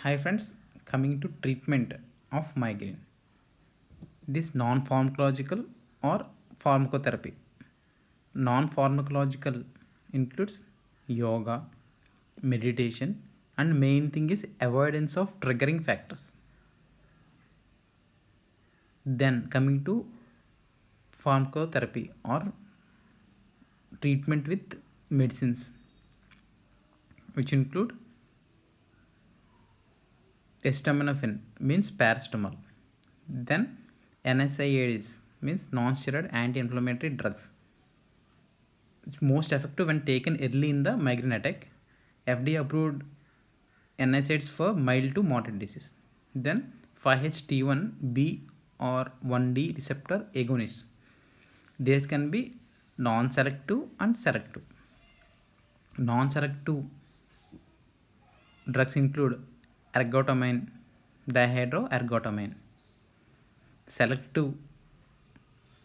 Hi friends, coming to treatment of migraine. This non-pharmacological or pharmacotherapy. Non-pharmacological includes yoga, meditation, and main thing is avoidance of triggering factors. Then coming to pharmacotherapy or treatment with medicines, which include acetaminophen means paracetamol. Then NSAIDs means non-steroid anti-inflammatory drugs. It's most effective when taken early in the migraine attack. FDA approved NSAIDs for mild to moderate disease. Then 5-HT1B or 1D receptor agonists. These can be non-selective and selective. Non-selective drugs include ergotamine, dihydroergotamine. Selective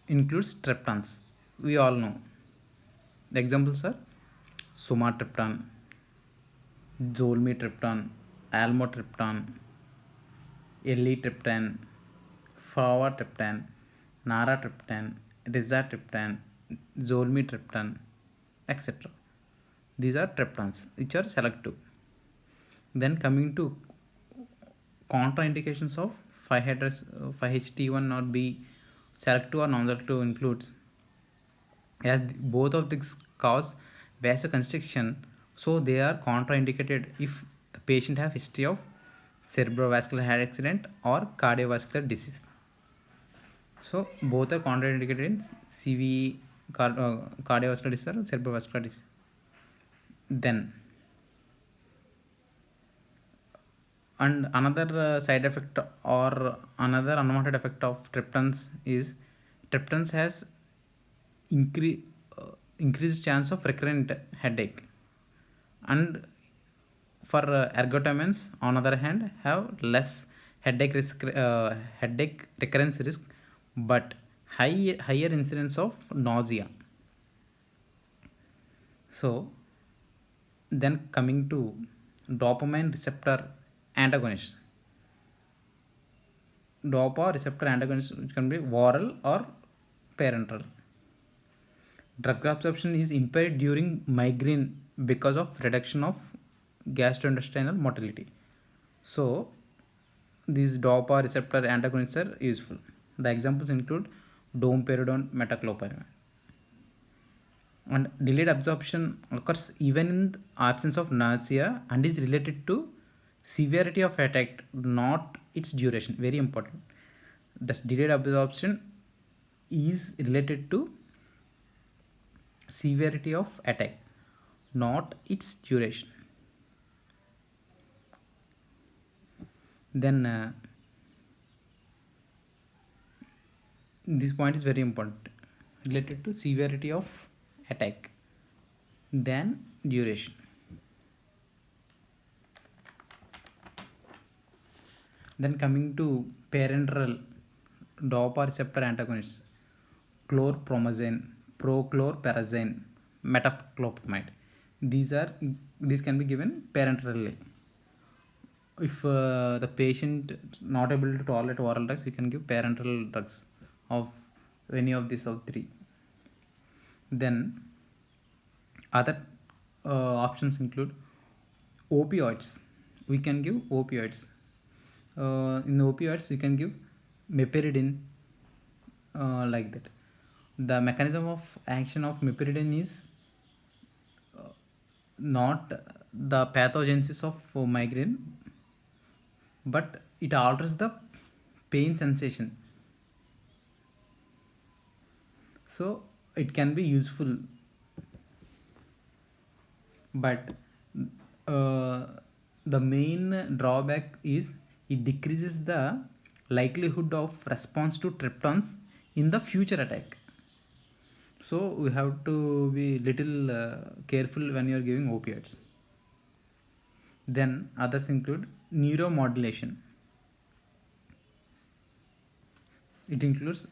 includes triptans. We all know. The examples are sumatriptan, zolmitriptan, almotriptan, L-triptan, favatriptan, naratriptan, rizatriptan, zolmitriptan, etc. These are triptans which are selective. Then coming to contraindications of 5-HT1 or B selective or non-selective includes, as both of these cause vasoconstriction, so they are contraindicated if the patient have history of cerebrovascular head accident or cardiovascular disease. So both are contraindicated in CVE, cardiovascular disease or cerebrovascular disease. Then and another side effect or another unwanted effect of triptans is triptans has incre- increased chance of recurrent headache, and for ergotamines on other hand have less headache recurrence risk, but higher incidence of nausea. So then coming to dopamine receptor antagonists. Dopa receptor antagonists, which can be oral or parenteral. Drug absorption is impaired during migraine because of reduction of gastrointestinal motility. So these DOPA receptor antagonists are useful. The examples include domperidone, metoclopramide. And delayed absorption occurs even in the absence of nausea and is related to severity of attack, not its duration. Very important. Thus, delayed absorption is related to severity of attack, not its duration. Then this point is very important, related to severity of attack than duration. Then coming to parenteral DOPA receptor antagonists, chlorpromazine, prochlorperazine, metoclopramide. These can be given parenterally. If the patient not able to tolerate oral drugs, we can give parenteral drugs of any of these of three. Then other options include opioids. We can give opioids. In opioids, you can give meperidine, like that. The mechanism of action of meperidine is not the pathogenesis of migraine, but it alters the pain sensation. So it can be useful, but uh, the main drawback is it decreases the likelihood of response to triptans in the future attack. So we have to be little careful when you are giving opioids. Then others include neuromodulation. It includes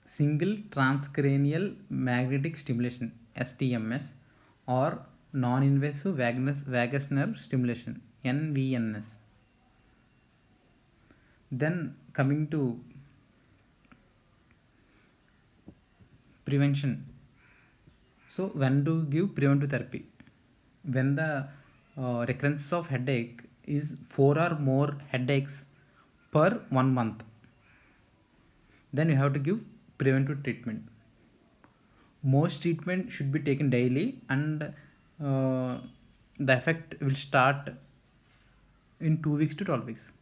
single transcranial magnetic stimulation STMS or non-invasive vagus nerve stimulation NVNS. Then coming to prevention. So when to give preventive therapy? When the recurrence of headache is 4 or more headaches per 1 month, then you have to give preventive treatment. Most treatment should be taken daily, and the effect will start in 2 weeks to 12 weeks.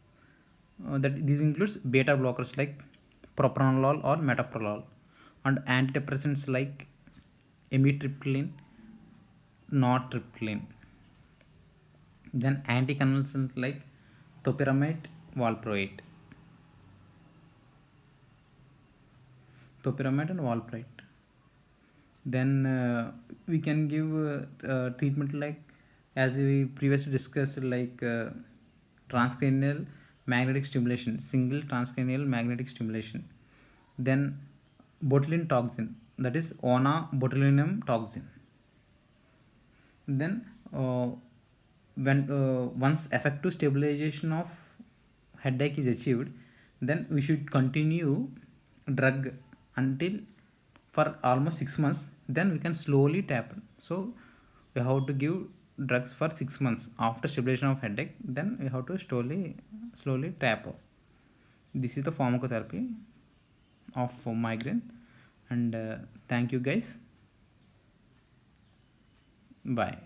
That This includes beta blockers like propranolol or metoprolol, and antidepressants like amitriptyline, nortriptyline. Then anticonvulsants like topiramate, valproate, and valproate. Then we can give treatment like, as we previously discussed, like transcranial magnetic stimulation, single transcranial magnetic stimulation. Then botulinum toxin, that is ona botulinum toxin. Then when once effective stabilization of headache is achieved, then we should continue drug until for almost 6 months, then we can slowly taper. So we have to give drugs for 6 months after stabilization of headache, then we have to slowly taper. This is the pharmacotherapy of migraine. And thank you guys. Bye.